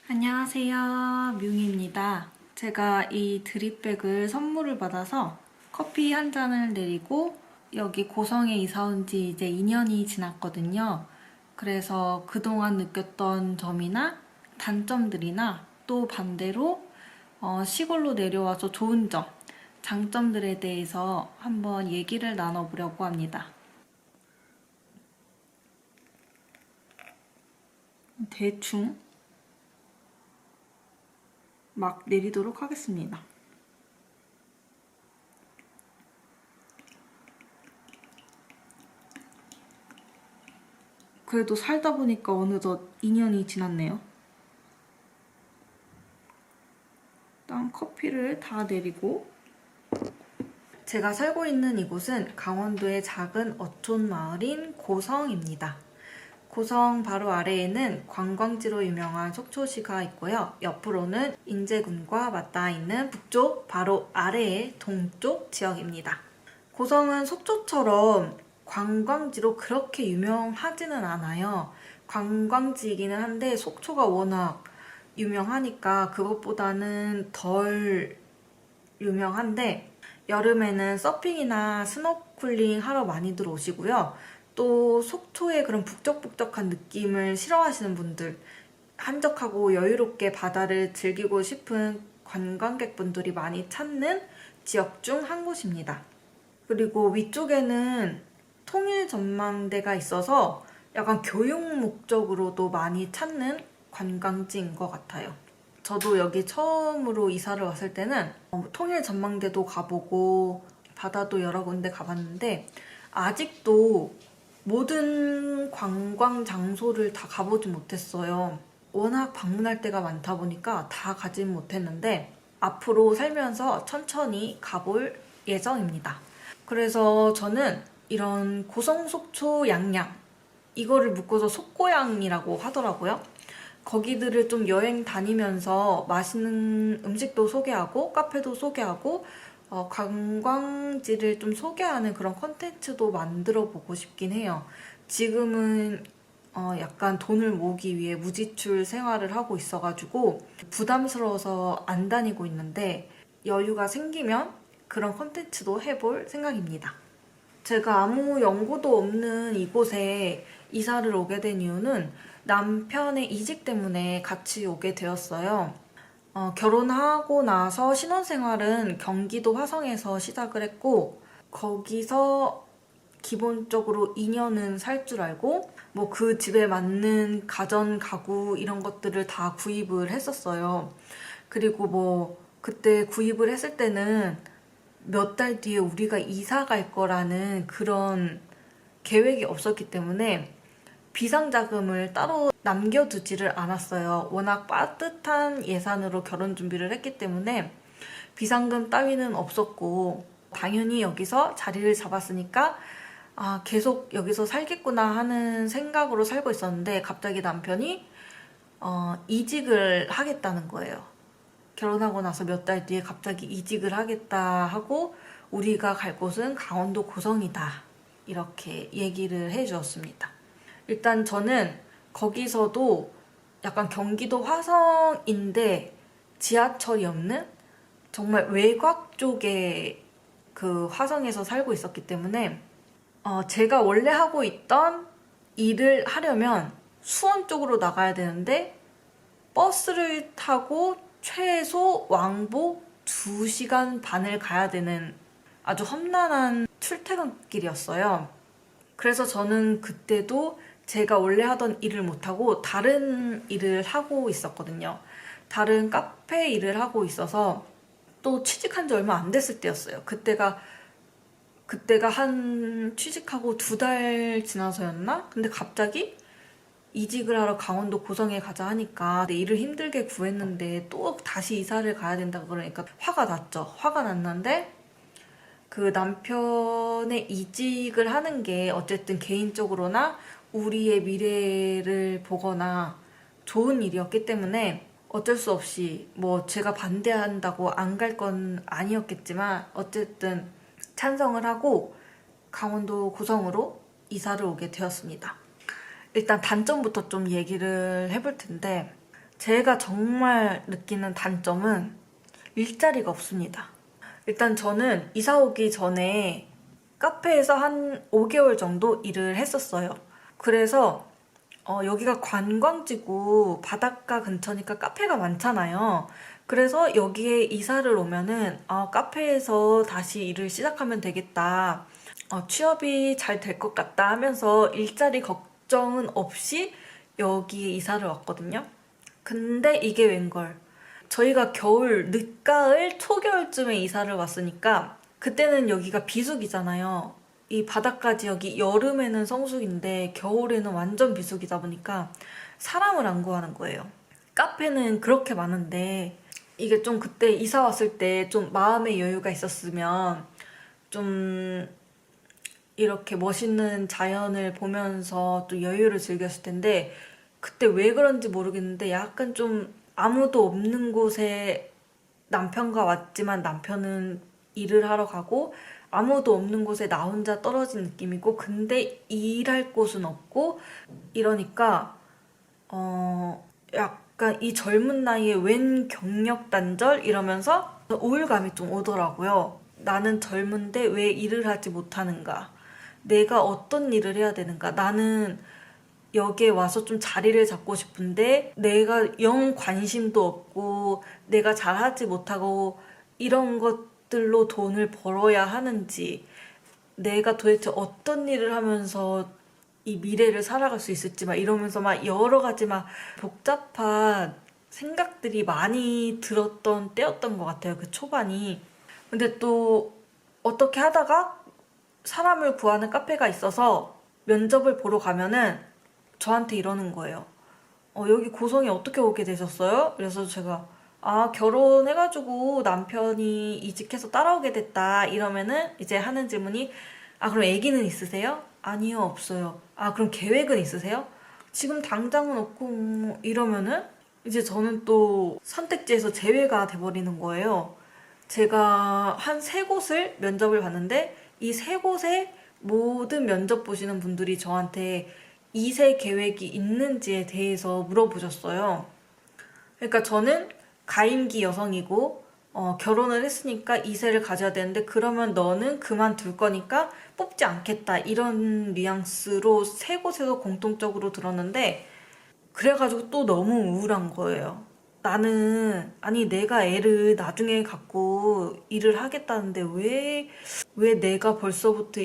안녕하세요. 뮤미입니다. 제가 이 드립백을 선물을 받아서 커피 한 잔을 내리고 여기 고성에 이사 온 지 이제 2년이 지났거든요. 그래서 그동안 느꼈던 점이나 단점들이나 또 반대로 시골로 내려와서 좋은 점, 장점들에 대해서 한번 얘기를 나눠보려고 합니다. 대충 막 내리도록 하겠습니다. 그래도 살다 보니까 어느덧 2년이 지났네요. 일단 커피를 다 내리고, 제가 살고 있는 이곳은 강원도의 작은 어촌 마을인 고성입니다. 고성 바로 아래에는 관광지로 유명한 속초시가 있고요. 옆으로는 인제군과 맞닿아 있는 북쪽 바로 아래의 동쪽 지역입니다. 고성은 속초처럼 관광지로 그렇게 유명하지는 않아요. 관광지이기는 한데 속초가 워낙 유명하니까 그것보다는 덜 유명한데, 여름에는 서핑이나 스노클링 하러 많이들 오시고요. 또 속초의 그런 북적북적한 느낌을 싫어하시는 분들, 한적하고 여유롭게 바다를 즐기고 싶은 관광객분들이 많이 찾는 지역 중 한 곳입니다. 그리고 위쪽에는 통일 전망대가 있어서 약간 교육 목적으로도 많이 찾는 관광지인 것 같아요. 저도 여기 처음으로 이사를 왔을 때는 통일 전망대도 가보고 바다도 여러 군데 가봤는데 아직도 모든 관광 장소를 다 가보지 못했어요. 워낙 방문할 데가 많다 보니까 다 가진 못했는데 앞으로 살면서 천천히 가볼 예정입니다. 그래서 저는 이런 고성, 속초, 양양 이거를 묶어서 속고양이라고 하더라고요. 거기들을 좀 여행 다니면서 맛있는 음식도 소개하고 카페도 소개하고 관광지를 좀 소개하는 그런 컨텐츠도 만들어 보고 싶긴 해요. 지금은 약간 돈을 모으기 위해 무지출 생활을 하고 있어가지고 부담스러워서 안 다니고 있는데 여유가 생기면 그런 컨텐츠도 해볼 생각입니다. 제가 아무 연고도 없는 이곳에 이사를 오게 된 이유는 남편의 이직 때문에 같이 오게 되었어요. 결혼하고 나서 신혼생활은 경기도 화성에서 시작을 했고, 거기서 기본적으로 2년은 살 줄 알고, 뭐 그 집에 맞는 가전, 가구 이런 것들을 다 구입을 했었어요. 그리고 뭐 그때 구입을 했을 때는 몇 달 뒤에 우리가 이사 갈 거라는 그런 계획이 없었기 때문에 비상자금을 따로 남겨두지를 않았어요. 워낙 빠듯한 예산으로 결혼 준비를 했기 때문에 비상금 따위는 없었고, 당연히 여기서 자리를 잡았으니까 계속 여기서 살겠구나 하는 생각으로 살고 있었는데 갑자기 남편이 이직을 하겠다는 거예요. 결혼하고 나서 몇 달 뒤에 갑자기 이직을 하겠다 하고 우리가 갈 곳은 강원도 고성이다 이렇게 얘기를 해주었습니다. 일단 저는 거기서도 약간 경기도 화성인데 지하철이 없는 정말 외곽 쪽에 그 화성에서 살고 있었기 때문에 제가 원래 하고 있던 일을 하려면 수원 쪽으로 나가야 되는데 버스를 타고 최소 왕복 2시간 반을 가야 되는 아주 험난한 출퇴근길이었어요. 그래서 저는 그때도 제가 원래 하던 일을 못하고 다른 일을 하고 있었거든요. 다른 카페 일을 하고 있어서 또 취직한 지 얼마 안 됐을 때였어요. 그때가 한 취직하고 2달 지나서였나? 근데 갑자기 이직을 하러 강원도 고성에 가자 하니까 내 일을 힘들게 구했는데 또 다시 이사를 가야 된다 그러니까 화가 났죠. 화가 났는데 그 남편의 이직을 하는 게 어쨌든 개인적으로나 우리의 미래를 보거나 좋은 일이었기 때문에 어쩔 수 없이 뭐 제가 반대한다고 안 갈 건 아니었겠지만 어쨌든 찬성을 하고 강원도 고성으로 이사를 오게 되었습니다. 일단 단점부터 좀 얘기를 해볼 텐데 제가 정말 느끼는 단점은 일자리가 없습니다. 일단 저는 이사 오기 전에 카페에서 한 5개월 정도 일을 했었어요. 그래서 여기가 관광지고 바닷가 근처니까 카페가 많잖아요. 그래서 여기에 이사를 오면은 카페에서 다시 일을 시작하면 되겠다. 취업이 잘 될 것 같다 하면서 일자리 걱정은 없이 여기에 이사를 왔거든요. 근데 이게 웬걸. 저희가 겨울, 늦가을, 초겨울쯤에 이사를 왔으니까 그때는 여기가 비수기잖아요. 이 바닷가 지역이 여름에는 성수기인데 겨울에는 완전 비수기다 보니까 사람을 안 구하는 거예요. 카페는 그렇게 많은데 이게 좀 그때 이사 왔을 때 좀 마음의 여유가 있었으면 좀 이렇게 멋있는 자연을 보면서 또 여유를 즐겼을 텐데 그때 왜 그런지 모르겠는데 약간 좀 아무도 없는 곳에 남편과 왔지만 남편은 일을 하러 가고 아무도 없는 곳에 나 혼자 떨어진 느낌이고 근데 일할 곳은 없고 이러니까 약간 이 젊은 나이에 웬 경력 단절 이러면서 우울감이 좀 오더라고요. 나는 젊은데 왜 일을 하지 못하는가? 내가 어떤 일을 해야 되는가? 나는 여기에 와서 좀 자리를 잡고 싶은데 내가 영 관심도 없고 내가 잘하지 못하고 이런 것들로 돈을 벌어야 하는지 내가 도대체 어떤 일을 하면서 이 미래를 살아갈 수 있을지 막 이러면서 막 여러 가지 막 복잡한 생각들이 많이 들었던 때였던 것 같아요. 그 초반이. 근데 또 어떻게 하다가 사람을 구하는 카페가 있어서 면접을 보러 가면은 저한테 이러는 거예요. 여기 고성에 어떻게 오게 되셨어요? 그래서 제가 결혼해가지고 남편이 이직해서 따라오게 됐다 이러면은 이제 하는 질문이 그럼 아기는 있으세요? 아니요, 없어요. 그럼 계획은 있으세요? 지금 당장은 없고 이러면은 이제 저는 또 선택지에서 제외가 돼버리는 거예요. 제가 한 3곳을 면접을 봤는데 이 3곳에 모든 면접 보시는 분들이 저한테 2세 계획이 있는지에 대해서 물어보셨어요. 그러니까 저는 가임기 여성이고 결혼을 했으니까 2세를 가져야 되는데 그러면 너는 그만둘 거니까 뽑지 않겠다 이런 뉘앙스로 3곳에서 공통적으로 들었는데 그래가지고 또 너무 우울한 거예요. 나는 내가 애를 나중에 갖고 일을 하겠다는데 왜 내가 벌써부터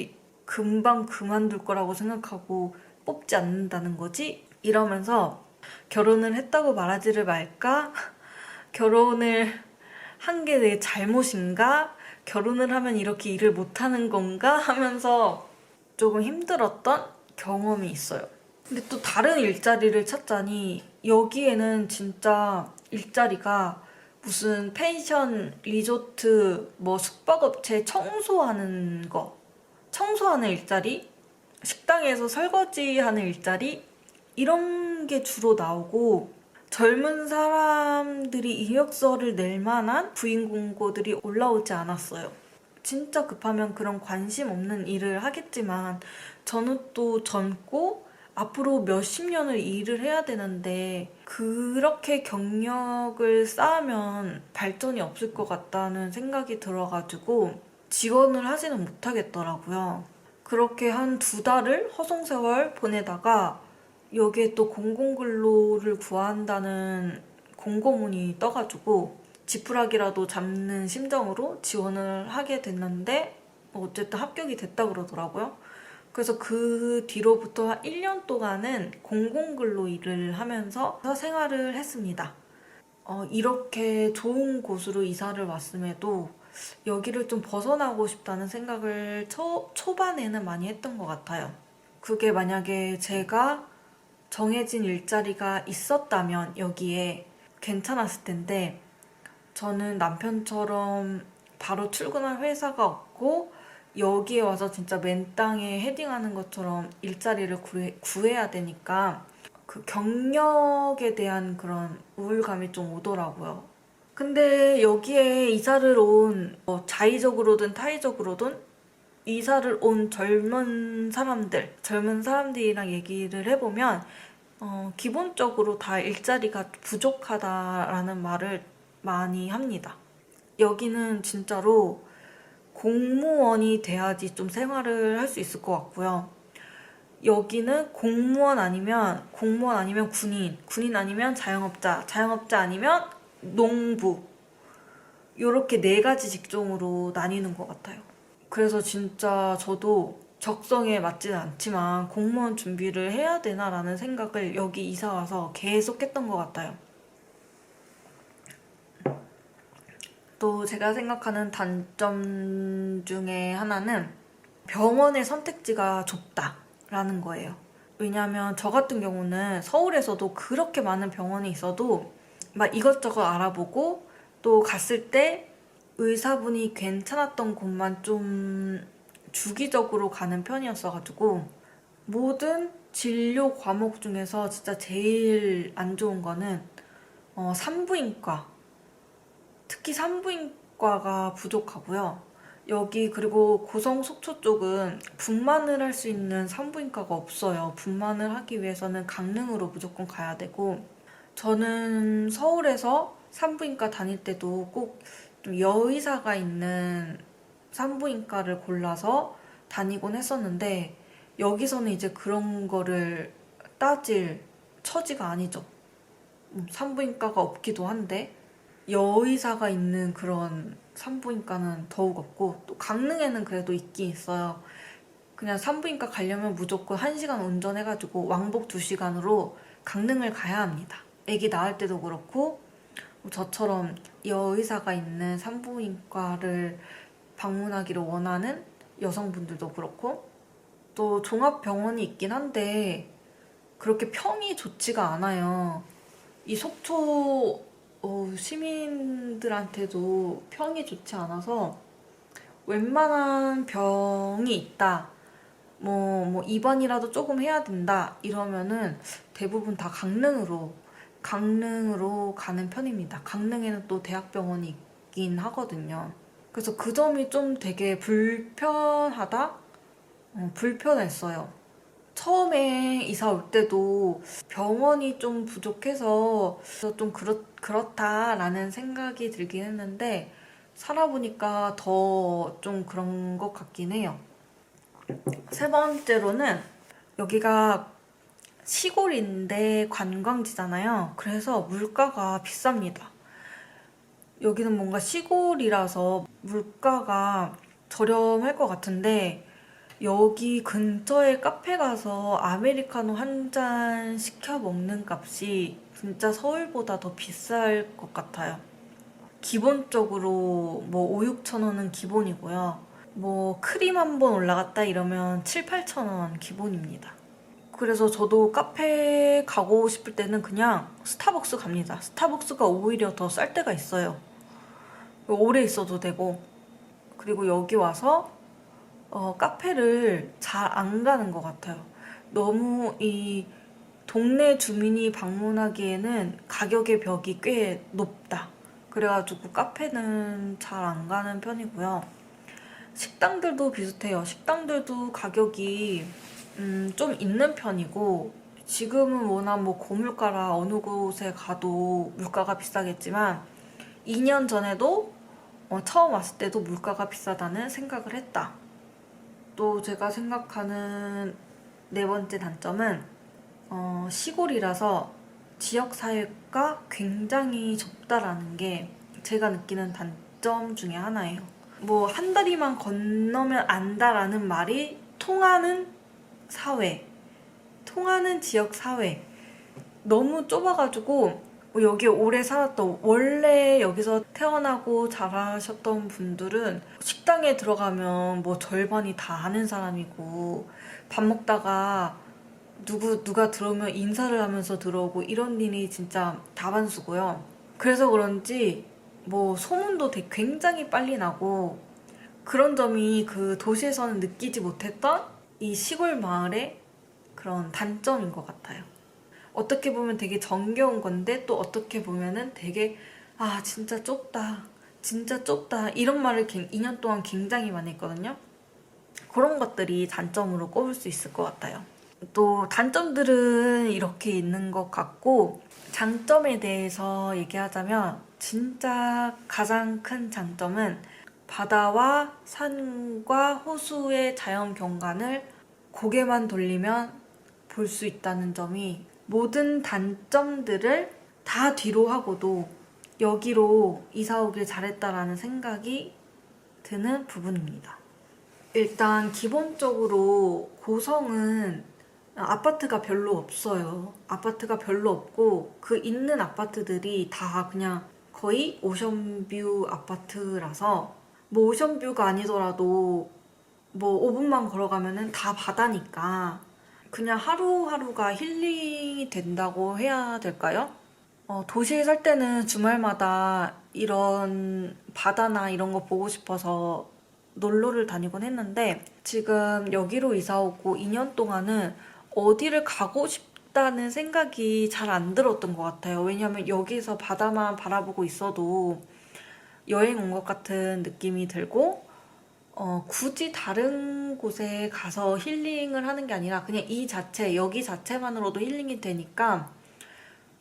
금방 그만둘 거라고 생각하고 뽑지 않는다는 거지? 이러면서 결혼을 했다고 말하지를 말까? 결혼을 한 게 내 잘못인가? 결혼을 하면 이렇게 일을 못하는 건가? 하면서 조금 힘들었던 경험이 있어요. 근데 또 다른 일자리를 찾자니 여기에는 진짜 일자리가 무슨 펜션, 리조트, 뭐 숙박업체 청소하는 거, 청소하는 일자리, 식당에서 설거지하는 일자리 이런 게 주로 나오고 젊은 사람들이 이력서를 낼 만한 부인 공고들이 올라오지 않았어요. 진짜 급하면 그런 관심 없는 일을 하겠지만 저는 또 젊고 앞으로 몇십 년을 일을 해야 되는데 그렇게 경력을 쌓으면 발전이 없을 것 같다는 생각이 들어가지고 지원을 하지는 못하겠더라고요. 그렇게 한 2달을 허송세월 보내다가 여기에 또 공공근로를 구한다는 공고문이 떠가지고 지푸라기라도 잡는 심정으로 지원을 하게 됐는데 어쨌든 합격이 됐다 그러더라고요. 그래서 그 뒤로부터 한 1년 동안은 공공근로 일을 하면서 생활을 했습니다. 이렇게 좋은 곳으로 이사를 왔음에도 여기를 좀 벗어나고 싶다는 생각을 초반에는 많이 했던 것 같아요. 그게 만약에 제가 정해진 일자리가 있었다면 여기에 괜찮았을 텐데 저는 남편처럼 바로 출근할 회사가 없고 여기에 와서 진짜 맨땅에 헤딩하는 것처럼 일자리를 구해야 되니까 그 경력에 대한 그런 우울감이 좀 오더라고요. 근데 여기에 이사를 온 자의적으로든 타의적으로든 이사를 온 젊은 사람들이랑 얘기를 해보면 기본적으로 다 일자리가 부족하다라는 말을 많이 합니다. 여기는 진짜로 공무원이 돼야지 좀 생활을 할 수 있을 것 같고요. 여기는 공무원 아니면 군인, 군인 아니면 자영업자, 자영업자 아니면 농부, 이렇게 4가지 직종으로 나뉘는 것 같아요. 그래서 진짜 저도 적성에 맞지는 않지만 공무원 준비를 해야 되나라는 생각을 여기 이사 와서 계속 했던 것 같아요. 또 제가 생각하는 단점 중에 하나는 병원의 선택지가 좁다라는 거예요. 왜냐하면 저 같은 경우는 서울에서도 그렇게 많은 병원이 있어도 막 이것저것 알아보고 또 갔을 때 의사분이 괜찮았던 곳만 좀 주기적으로 가는 편이었어가지고 모든 진료 과목 중에서 진짜 제일 안 좋은 거는 산부인과, 특히 산부인과가 부족하고요. 여기 그리고 고성 속초 쪽은 분만을 할 수 있는 산부인과가 없어요. 분만을 하기 위해서는 강릉으로 무조건 가야 되고, 저는 서울에서 산부인과 다닐 때도 꼭 좀 여의사가 있는 산부인과를 골라서 다니곤 했었는데, 여기서는 이제 그런 거를 따질 처지가 아니죠. 산부인과가 없기도 한데 여의사가 있는 그런 산부인과는 더욱 없고, 또 강릉에는 그래도 있긴 있어요. 그냥 산부인과 가려면 무조건 1시간 운전해가지고 왕복 2시간으로 강릉을 가야 합니다. 아기 낳을 때도 그렇고, 저처럼 여의사가 있는 산부인과를 방문하기를 원하는 여성분들도 그렇고, 또 종합병원이 있긴 한데 그렇게 평이 좋지가 않아요. 이 속초 시민들한테도 평이 좋지 않아서 웬만한 병이 있다, 뭐 입원이라도 조금 해야 된다 이러면은 대부분 다 강릉으로 가는 편입니다. 강릉에는 또 대학병원이 있긴 하거든요. 그래서 그 점이 좀 되게 불편했어요. 처음에 이사 올 때도 병원이 좀 부족해서 좀 그렇다라는 생각이 들긴 했는데, 살아보니까 더 좀 그런 것 같긴 해요. 3번째로는 여기가 시골인데 관광지잖아요. 그래서 물가가 비쌉니다. 여기는 뭔가 시골이라서 물가가 저렴할 것 같은데, 여기 근처에 카페 가서 아메리카노 한 잔 시켜 먹는 값이 진짜 서울보다 더 비쌀 것 같아요. 기본적으로 뭐 5, 6천 원은 기본이고요. 뭐 크림 한 번 올라갔다 이러면 7, 8천 원 기본입니다. 그래서 저도 카페 가고 싶을 때는 그냥 스타벅스 갑니다. 스타벅스가 오히려 더 쌀 때가 있어요. 오래 있어도 되고. 그리고 여기 와서 카페를 잘 안 가는 것 같아요. 너무 이 동네 주민이 방문하기에는 가격의 벽이 꽤 높다. 그래가지고 카페는 잘 안 가는 편이고요. 식당들도 비슷해요. 식당들도 가격이 좀 있는 편이고, 지금은 워낙 뭐 고물가라 어느 곳에 가도 물가가 비싸겠지만 2년 전에도 처음 왔을 때도 물가가 비싸다는 생각을 했다. 또 제가 생각하는 4번째 단점은 시골이라서 지역사회가 굉장히 좁다라는 게 제가 느끼는 단점 중에 하나예요. 뭐 한 다리만 건너면 안다라는 말이 통하는 사회, 통하는 지역사회, 너무 좁아가지고 여기 오래 살았던, 원래 여기서 태어나고 자라셨던 분들은 식당에 들어가면 뭐 절반이 다 아는 사람이고, 밥 먹다가 누가 들어오면 인사를 하면서 들어오고, 이런 일이 진짜 다반수고요. 그래서 그런지 뭐 소문도 굉장히 빨리 나고, 그런 점이 그 도시에서는 느끼지 못했던 이 시골 마을의 그런 단점인 것 같아요. 어떻게 보면 되게 정겨운 건데, 또 어떻게 보면은 되게 진짜 좁다, 진짜 좁다, 이런 말을 2년 동안 굉장히 많이 했거든요. 그런 것들이 단점으로 꼽을 수 있을 것 같아요. 또 단점들은 이렇게 있는 것 같고, 장점에 대해서 얘기하자면 진짜 가장 큰 장점은 바다와 산과 호수의 자연 경관을 고개만 돌리면 볼 수 있다는 점이, 모든 단점들을 다 뒤로 하고도 여기로 이사 오길 잘했다라는 생각이 드는 부분입니다. 일단 기본적으로 고성은 아파트가 별로 없어요. 아파트가 별로 없고 그 있는 아파트들이 다 그냥 거의 오션뷰 아파트라서, 뭐 오션뷰가 아니더라도 뭐 5분만 걸어가면은 다 바다니까 그냥 하루하루가 힐링이 된다고 해야 될까요? 도시에 살 때는 주말마다 이런 바다나 이런 거 보고 싶어서 놀러를 다니곤 했는데, 지금 여기로 이사 오고 2년 동안은 어디를 가고 싶다는 생각이 잘 안 들었던 것 같아요. 왜냐면 여기서 바다만 바라보고 있어도 여행 온 것 같은 느낌이 들고, 굳이 다른 곳에 가서 힐링을 하는 게 아니라 그냥 이 자체, 여기 자체만으로도 힐링이 되니까,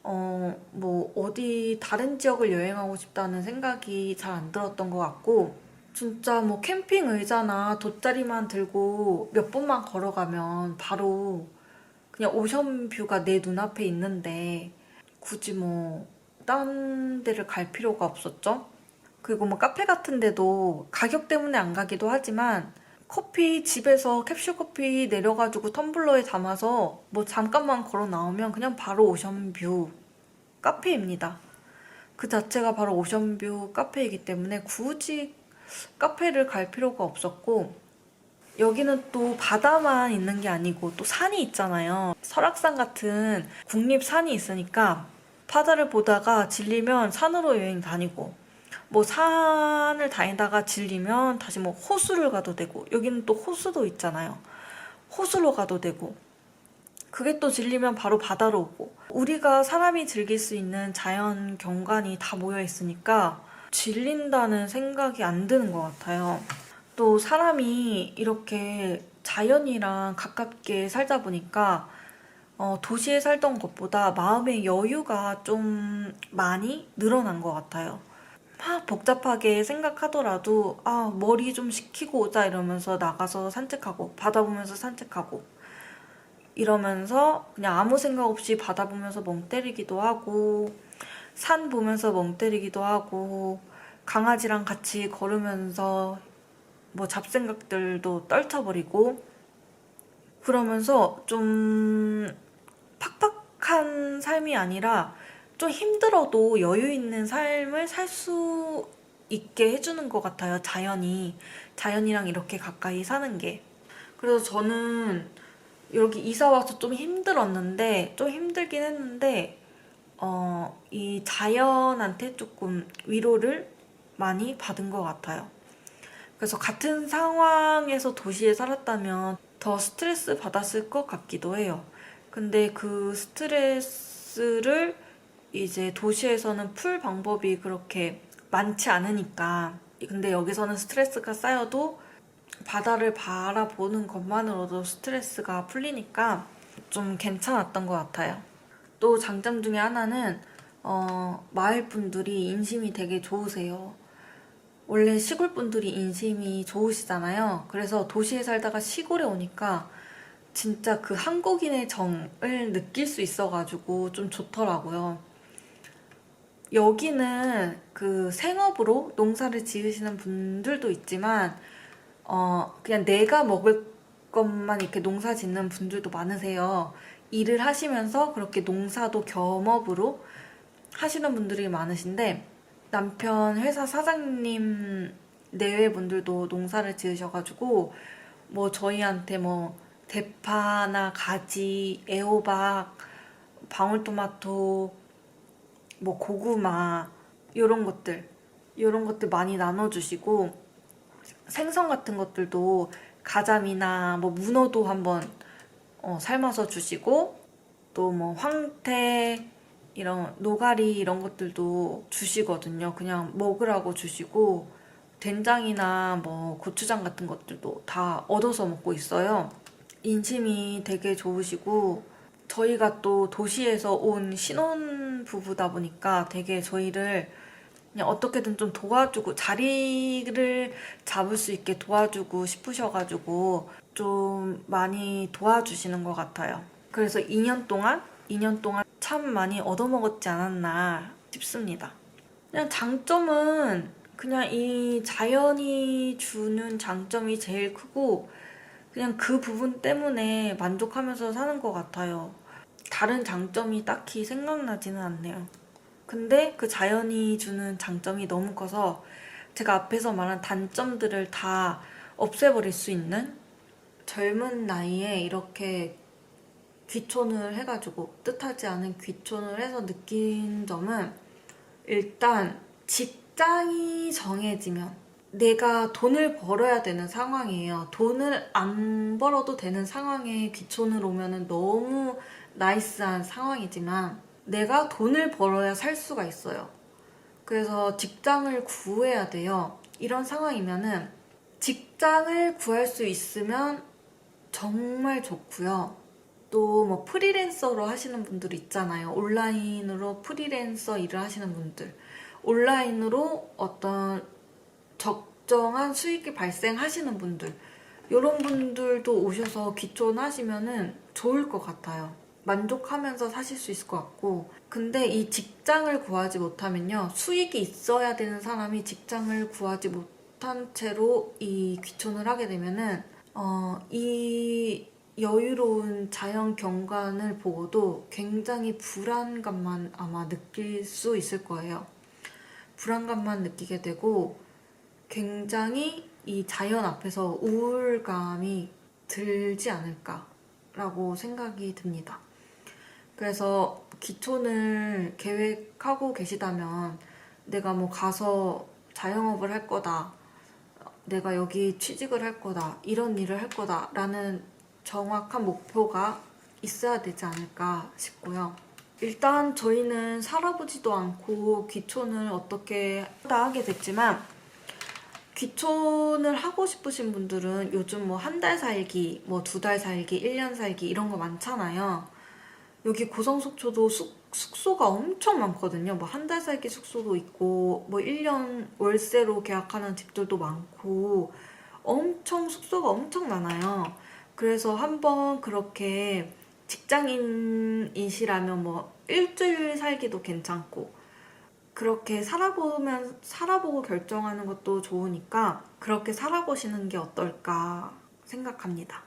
뭐 어디 다른 지역을 여행하고 싶다는 생각이 잘 안 들었던 것 같고, 진짜 뭐 캠핑 의자나 돗자리만 들고 몇 분만 걸어가면 바로 그냥 오션뷰가 내 눈앞에 있는데 굳이 뭐 딴 데를 갈 필요가 없었죠. 그리고 뭐 카페 같은 데도 가격 때문에 안 가기도 하지만, 커피 집에서 캡슐 커피 내려가지고 텀블러에 담아서 뭐 잠깐만 걸어 나오면 그냥 바로 오션뷰 카페입니다. 그 자체가 바로 오션뷰 카페이기 때문에 굳이 카페를 갈 필요가 없었고, 여기는 또 바다만 있는 게 아니고 또 산이 있잖아요. 설악산 같은 국립산이 있으니까 바다를 보다가 질리면 산으로 여행 다니고, 뭐 산을 다니다가 질리면 다시 뭐 호수를 가도 되고, 여기는 또 호수도 있잖아요. 호수로 가도 되고, 그게 또 질리면 바로 바다로 오고, 우리가 사람이 즐길 수 있는 자연 경관이 다 모여 있으니까 질린다는 생각이 안 드는 것 같아요. 또 사람이 이렇게 자연이랑 가깝게 살다 보니까 도시에 살던 것보다 마음의 여유가 좀 많이 늘어난 것 같아요. 막 복잡하게 생각하더라도 머리 좀 식히고 오자 이러면서 나가서 산책하고, 바다 보면서 산책하고 이러면서 그냥 아무 생각 없이 바다 보면서 멍 때리기도 하고, 산 보면서 멍 때리기도 하고, 강아지랑 같이 걸으면서 뭐 잡생각들도 떨쳐버리고, 그러면서 좀 팍팍한 삶이 아니라 좀 힘들어도 여유 있는 삶을 살 수 있게 해주는 것 같아요. 자연이랑 이렇게 가까이 사는 게. 그래서 저는 여기 이사 와서 좀 힘들었는데, 좀 힘들긴 했는데, 이 자연한테 조금 위로를 많이 받은 것 같아요. 그래서 같은 상황에서 도시에 살았다면 더 스트레스 받았을 것 같기도 해요. 근데 그 스트레스를 이제 도시에서는 풀 방법이 그렇게 많지 않으니까, 근데 여기서는 스트레스가 쌓여도 바다를 바라보는 것만으로도 스트레스가 풀리니까 좀 괜찮았던 것 같아요. 또 장점 중에 하나는 마을 분들이 인심이 되게 좋으세요. 원래 시골 분들이 인심이 좋으시잖아요. 그래서 도시에 살다가 시골에 오니까 진짜 그 한국인의 정을 느낄 수 있어가지고 좀 좋더라고요. 여기는 그 생업으로 농사를 지으시는 분들도 있지만, 그냥 내가 먹을 것만 이렇게 농사 짓는 분들도 많으세요. 일을 하시면서 그렇게 농사도 겸업으로 하시는 분들이 많으신데, 남편 회사 사장님 내외분들도 농사를 지으셔가지고 뭐 저희한테 뭐 대파나 가지, 애호박, 방울토마토, 뭐 고구마 이런 것들 많이 나눠주시고, 생선 같은 것들도 가자미나 뭐 문어도 한번 삶아서 주시고, 또 뭐 황태, 이런 노가리 이런 것들도 주시거든요. 그냥 먹으라고 주시고, 된장이나 뭐 고추장 같은 것들도 다 얻어서 먹고 있어요. 인심이 되게 좋으시고 저희가 또 도시에서 온 신혼부부다 보니까 되게 저희를 그냥 어떻게든 좀 도와주고 자리를 잡을 수 있게 도와주고 싶으셔가지고 좀 많이 도와주시는 것 같아요. 그래서 2년 동안 참 많이 얻어먹었지 않았나 싶습니다. 그냥 장점은 그냥 이 자연이 주는 장점이 제일 크고 그냥 그 부분 때문에 만족하면서 사는 것 같아요. 다른 장점이 딱히 생각나지는 않네요. 근데 그 자연이 주는 장점이 너무 커서 제가 앞에서 말한 단점들을 다 없애버릴 수 있는 젊은 나이에 이렇게 귀촌을 해가지고 뜻하지 않은 귀촌을 해서 느낀 점은 일단 직장이 정해지면 내가 돈을 벌어야 되는 상황이에요. 돈을 안 벌어도 되는 상황에 귀촌을 오면 너무 나이스한 상황이지만 내가 돈을 벌어야 살 수가 있어요. 그래서 직장을 구해야 돼요. 이런 상황이면은 직장을 구할 수 있으면 정말 좋고요. 또 뭐 프리랜서로 하시는 분들 있잖아요. 온라인으로 프리랜서 일을 하시는 분들. 온라인으로 어떤 적정한 수익이 발생하시는 분들. 이런 분들도 오셔서 귀촌하시면은 좋을 것 같아요. 만족하면서 사실 수 있을 것 같고. 근데 이 직장을 구하지 못하면요. 수익이 있어야 되는 사람이 직장을 구하지 못한 채로 이 귀촌을 하게 되면은 이 여유로운 자연 경관을 보고도 굉장히 불안감만 아마 느낄 수 있을 거예요. 불안감만 느끼게 되고 굉장히 이 자연 앞에서 우울감이 들지 않을까라고 생각이 듭니다. 그래서 귀촌을 계획하고 계시다면 내가 뭐 가서 자영업을 할 거다, 내가 여기 취직을 할 거다, 이런 일을 할 거다라는 정확한 목표가 있어야 되지 않을까 싶고요. 일단 저희는 살아보지도 않고 귀촌을 어떻게 하게 됐지만 귀촌을 하고 싶으신 분들은 요즘 뭐 한 달 살기, 뭐 2달 살기, 1년 살기 이런 거 많잖아요. 여기 고성속초도 숙소가 엄청 많거든요. 뭐 한 달 살기 숙소도 있고 뭐 1년 월세로 계약하는 집들도 많고 엄청 숙소가 엄청 많아요. 그래서 한번 그렇게 직장인이시라면 뭐 일주일 살기도 괜찮고 그렇게 살아보고 결정하는 것도 좋으니까 그렇게 살아보시는 게 어떨까 생각합니다.